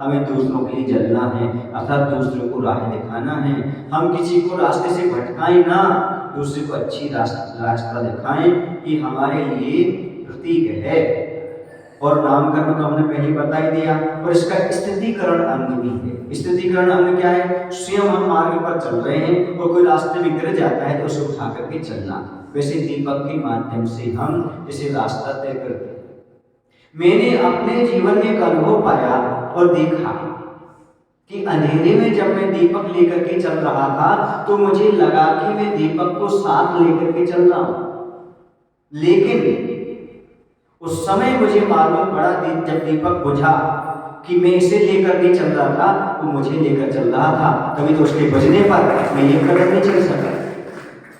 A: हमें दूसरों के लिए जलना है, अर्थात दूसरों को राह दिखाना है। हम किसी को रास्ते से भटकाएं ना, दूसरे को अच्छी रास्ता दिखाएं कि हमारे लिए प्रतीक है। और नामकरण तो हमने पहले बता ही दिया। और इसका स्थितिकरण अंग भी है। स्थितिकरण अंग क्या है? स्वयं हम मार्ग पर चल रहे हैं और कोई रास्ते में गिर जाता है तो उसे उठा करके चलना। वैसे दीपक के माध्यम से हम इसे रास्ता तय करते हैं। मैंने अपने जीवन में एक अनुभव पाया और देखा कि अंधेरे में जब मैं दीपक लेकर के चल रहा था तो मुझे लगा कि मैं दीपक को साथ लेकर के चल रहा हूं, लेकिन उस समय मुझे मालूम पड़ा जब दीपक बुझा कि मैं इसे लेकर नहीं चल रहा था, वो मुझे लेकर चल रहा था। तभी तो उसके बुझने पर मैं ये कदम नहीं चल सका।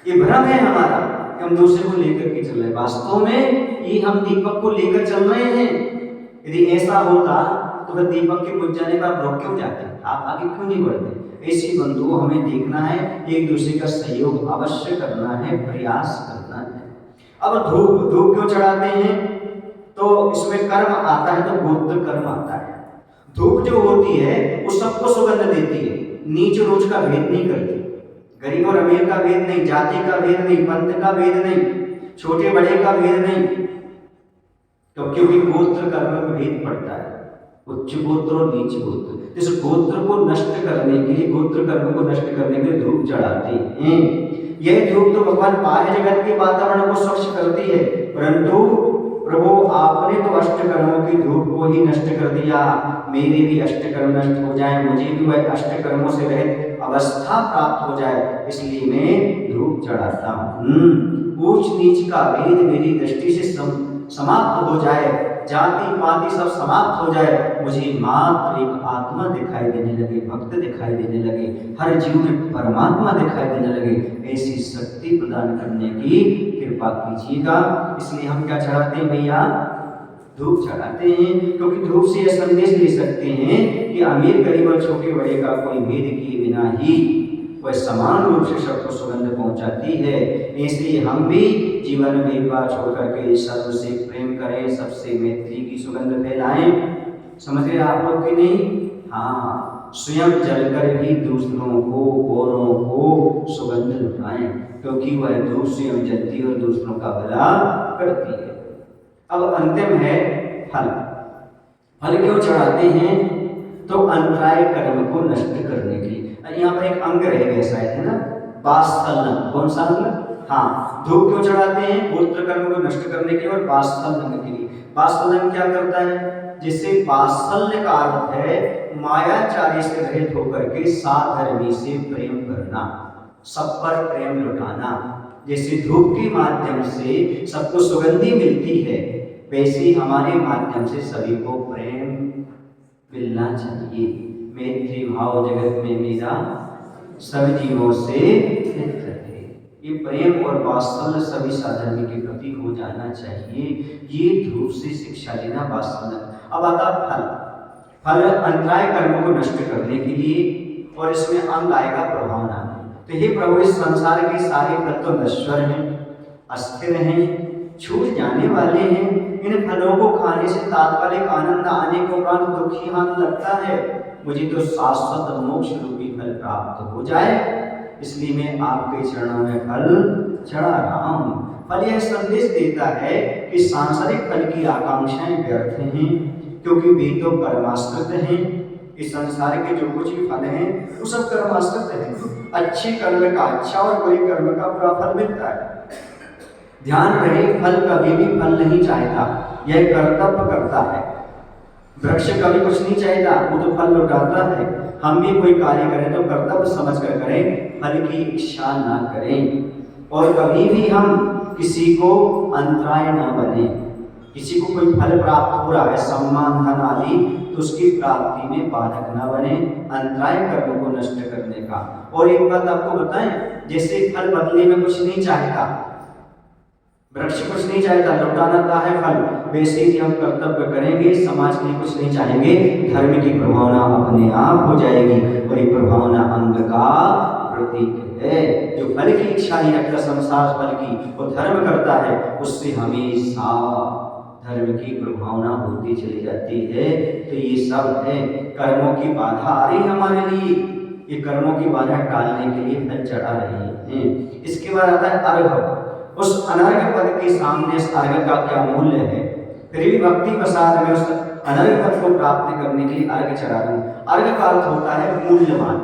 A: ये भ्रम है हमारा कि हम दूसरे को लेकर के चल रहे हैं। वास्तव में ये हम दीपक को लेकर चल रहे हैं। यदि ऐसा होता तो फिर दीपक के बुझ जाने पर रुक क्यों जाते, आप आगे क्यों नहीं बढ़ते। ऐसी बंधुओं हमें देखना है, एक दूसरे का सहयोग अवश्य करना है, प्रयास करना है। अब धूप धूप क्यों चढ़ाते हैं, तो इसमें कर्म आता है, तो गोत्र कर्म आता है। धूप जो होती है वो सबको सुगंध देती है, नीच ऊंच का भेद नहीं करती, गरीब और अमीर का भेद नहीं, जाति का भेद नहीं, पंथ का भेद नहीं, छोटे बड़े का भेद नहीं, क्योंकि गोत्र कर्म में भेद पड़ता है, उच्च गोत्र और नीच गोत्र। इस गोत्र को नष्ट करने के लिए, गोत्र कर्म को नष्ट करने के लिए धूप चढ़ाते हैं। यह धूप तो भगवान बाह्य जगत के वातावरण को स्वच्छ करती है, परंतु प्रभु आपने तो अष्टकर्मों की धूप को ही नष्ट कर दिया। मेरे भी अष्टकर्म नष्ट हो जाए, मुझे भी वह अष्टकर्मों से रहित अवस्था प्राप्त हो जाए, इसलिए मैं धूप चढ़ाता हूँ। ऊंच नीच का भेद मेरी दृष्टि से समाप्त हो जाए, जाति पाति सब समाप्त हो जाए, मुझे मात्र एक आत्मा दिखाई देने लगे, भक्त दिखाई देने लगे, हर जीव में परमात्मा दिखाई देने लगे। ऐसी शक्ति प्रदान करने की कृपा कीजिएगा। इसलिए हम क्या चढ़ाते हैं भैया, धूप चढ़ाते हैं, क्योंकि धूप से यह संदेश ले सकते हैं कि अमीर गरीब और छोटे बड़े का कोई भेद किए बिना ही वह समान रूप से सबको सुगंध पहुंचाती है। इसलिए हम भी जीवन में एक बार छोड़ करके सबसे प्रेम करें, सबसे मैत्री की सुगंध फैलाएं। समझ रहे आप लोग कि नहीं? हाँ, स्वयं जलकर भी दूसरों को, औरों को सुगंध लुटाएं, क्योंकि वह धूप स्वयं जलती है और दूसरों का भला करती है। अब अंतिम है फल। फल क्यों चढ़ाते हैं, तो अंतराय कर्म को नष्ट करने के लिए। यहाँ पर एक अंग रह गया शायद, है ना, वात्सल्य। कौन सा अंग? हाँ, धूप क्यों चढ़ाते हैं, गोत्र कर्म को नष्ट करने के लिए और वात्सल्य के लिए। वात्सल्य क्या करता है, जिससे वात्सल्य का अर्थ है मायाचारी से रहित होकर के साधर्मी से प्रेम करना, सब पर प्रेम लुटाना। जैसे धूप के माध्यम से सबको सुगंधी मिलती है, वैसे हमारे माध्यम से सभी को प्रेम मिलना चाहिए। मैत्री भाव जगत में मेरा सब जीवों से हित रहे। ये प्रेम और वात्सल्य सभी साधर्मी के प्रति हो जाना चाहिए। ये धूप से शिक्षा लेना वात्सल्य। अब आता फल। फल अंतराय कर्म को नष्ट करने के लिए, और इसमें अंग आएगा प्रभावना। तो हे प्रभु, इस संसार के सारे फल तो नश्वर हैं, अस्थिर हैं, छूट जाने वाले हैं। इन फलों को खाने से तात्कालिक आनंद आने को उपरांत दुखी हाथ लगता है। मुझे तो शाश्वत मोक्ष रूपी फल प्राप्त हो जाए, इसलिए मैं आपके चरणों में फल चढ़ा रहा हूँ। फल यह संदेश देता है कि सांसारिक फल की आकांक्षाएं व्यर्थ हैं, क्योंकि वे तो कर्माश्रित हैं। इस संसार के जो कुछ भी फल हैं वो सब कर्माश्रित हैं। अच्छे कर्म का अच्छा और बुरे कर्म का बुरा फल मिलता है। ध्यान रहे, फल कभी भी फल नहीं चाहता, यह कर्तव्य करता है। वृक्ष कभी कुछ नहीं चाहता, वो तो फल लौटाता है। हम भी कोई कार्य करें तो कर्तव्य समझ कर करें, फल की इच्छा ना करें। और कभी भी हम किसी को अंतराय ना बने। किसी को कोई फल प्राप्त हो रहा है, सम्मान धन आदि, तो उसकी प्राप्ति में बाधक न बने, अंतराय कर्म को नष्ट करने का। और एक बात आपको बताएं, जैसे फल बदले में कुछ नहीं चाहता, वृक्ष कुछ नहीं चाहता, लौटाना है फल, वैसे ही हम कर्तव्य करेंगे, समाज के लिए कुछ नहीं चाहेंगे, धर्म की प्रभावना अपने आप हो जाएगी। और ये प्रभावना अंग का प्रतीक है। जो फल की इच्छा नहीं रखता संसार फल की, वो धर्म करता है, उससे हमेशा धर्म की प्रभावना होती चली जाती है। तो ये सब है, कर्मों की बाधा आ रही हमारे लिए, ये कर्मों की बाधा टालने के लिए फल चढ़ा रहे हैं। इसके बाद आता है अर्घ। उस अनर्घ पद के सामने इस अर्घ का क्या मूल्य है, फिर भी भक्ति प्रसाद में उस अनर्घ पद को प्राप्त करने के लिए अर्घ चढ़ा दूं। अर्घ का अर्थ होता है मूल्यवान।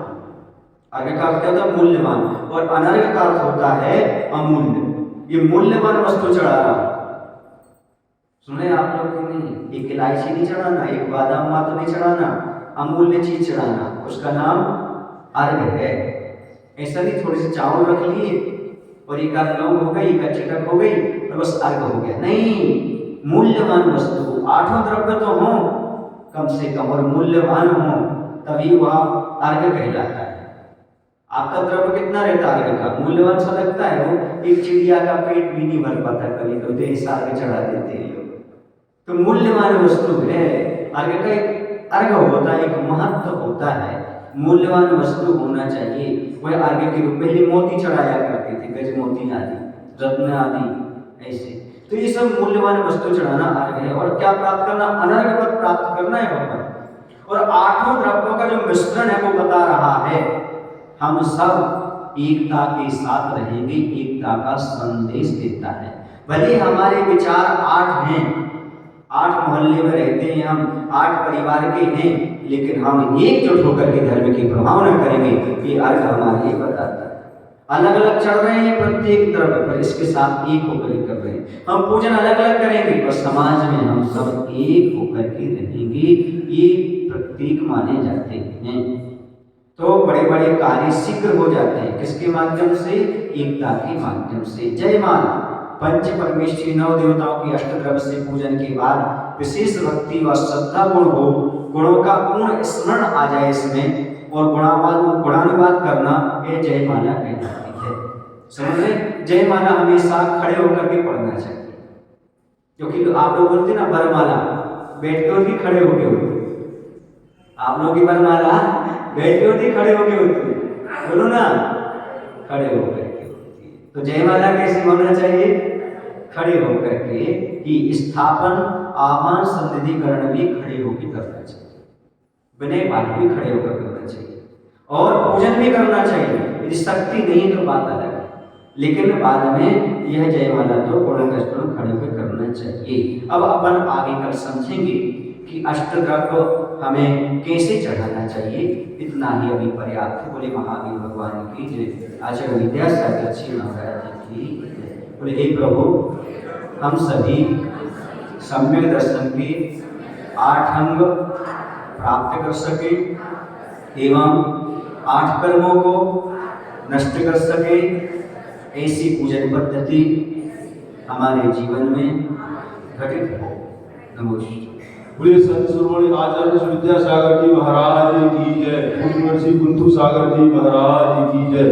A: अर्घ का अर्थ क्या होता है? मूल्यवान। और अनर्घ का अर्थ होता है अमूल्य। ये मूल्यवान वस्तु चढ़ा रहा। सुने आप लोग कि नहीं? एक इलायची नहीं चढ़ाना, एक बादाम मात्र नहीं चढ़ाना, अमूल्य चीज चढ़ाना, उसका नाम अर्घ है। ऐसा नहीं थोड़े से चावल रख लिए और एक आध लौंग हो गई, एक चटक हो गई और बस अर्घ हो गया, नहीं। मूल्यवान वस्तु, आठों द्रव्य तो हों कम से कम और मूल्यवान हों, तभी वह अर्घ्य कहलाता है। आपका द्रव्य कितना रहता है अर्घ्य का? मूल्यवान सा लगता है वो, एक चिड़िया का पेट भी नहीं भर पाता, कभी तो देश अर्घ्य चढ़ा देते हैं लोग। तो मूल्यवान वस्तु है, अर्घ्य का एक अर्घ्य होता है, एक महत्व होता है, मूल्यवान वस्तु होना चाहिए। वह अर्घ्य के रूप में मोती चढ़ाया करते थे, गज मोती आदि, रत्न आदि ऐसे। तो ये सब मूल्यवान वस्तु चढ़ाना अर्घ्य है। और क्या प्राप्त करना? अनर्घ्य पद प्राप्त करना है भगवान। और आठों द्रव्यों का जो मिश्रण है वो बता रहा है, हम सब एकता के साथ रहेंगे, एकता का संदेश देता है। भले हमारे विचार 8 हैं, 8 मोहल्ले में रहते हैं, हम 8 परिवार के हैं, लेकिन हम एकजुट होकर के धर्म की प्रभाव न करेंगे, ये अर्घ हमारे लिए बताता है। अलग अलग चढ़ रहे हैं प्रत्येक द्रव्य पर, इसके साथ एक होकर कर रहे हैं। हम पूजन अलग अलग करेंगे पर समाज में हम सब एक होकर के रहेंगे, ये प्रतीक माने जाते हैं। तो बड़े बड़े कार्य शीघ्र हो जाते हैं, किसके माध्यम से? एकता के माध्यम से। जय मान पंच परमेश्वरी 9 देवताओं की अष्टद्रव्य से पूजन के बाद विशेष भक्ति व श्रद्धा गुण हो, गुणों का पूर्ण स्मरण आ जाए इसमें, और गुणानुवाद करना, ये जयमाला कहलाती है। समझ रहे? जयमाला हमेशा खड़े होकर के पढ़ना चाहिए, क्योंकि आप लोग बोलते ना वरमाला, बैठ के होती, खड़े होके होती। आप लोग की वरमाला बैठ के होती, खड़े होके होती, बोलो ना, खड़े होकर के होती। तो जयमाला कैसे होना चाहिए? खड़े होकर के, कि स्थापन आह्वान संनिधिकरण भी खड़े होकर करना चाहिए, विनय पाठ भी खड़े होकर करना चाहिए, और पूजन भी करना चाहिए। यदि शक्ति नहीं तो बात अलग है, लेकिन बाद में यह जयमाला तो गुणों का स्मरण खड़े होकर करना चाहिए। अब अपन आगे कल समझेंगे कि अष्टद्रव्य हमें कैसे चढ़ाना चाहिए। इतना ही अभी पर्याप्त है। बोले महावीर भगवान की जय। आचार्य विद्यासागर जी महाराज की बोले, हे प्रभु, हम सभी सम्यक दर्शन के 8 अंग प्राप्त कर सके एवं 8 कर्मों को नष्ट कर सके, ऐसी पूजन पद्धति हमारे जीवन में घटित हो। नमस्कार।
C: बोले संत शिरोमणि आचार्य विद्यासागर जी महाराज की जय। पूज्य महर्षि कुंथु सागर जी महाराज की जय।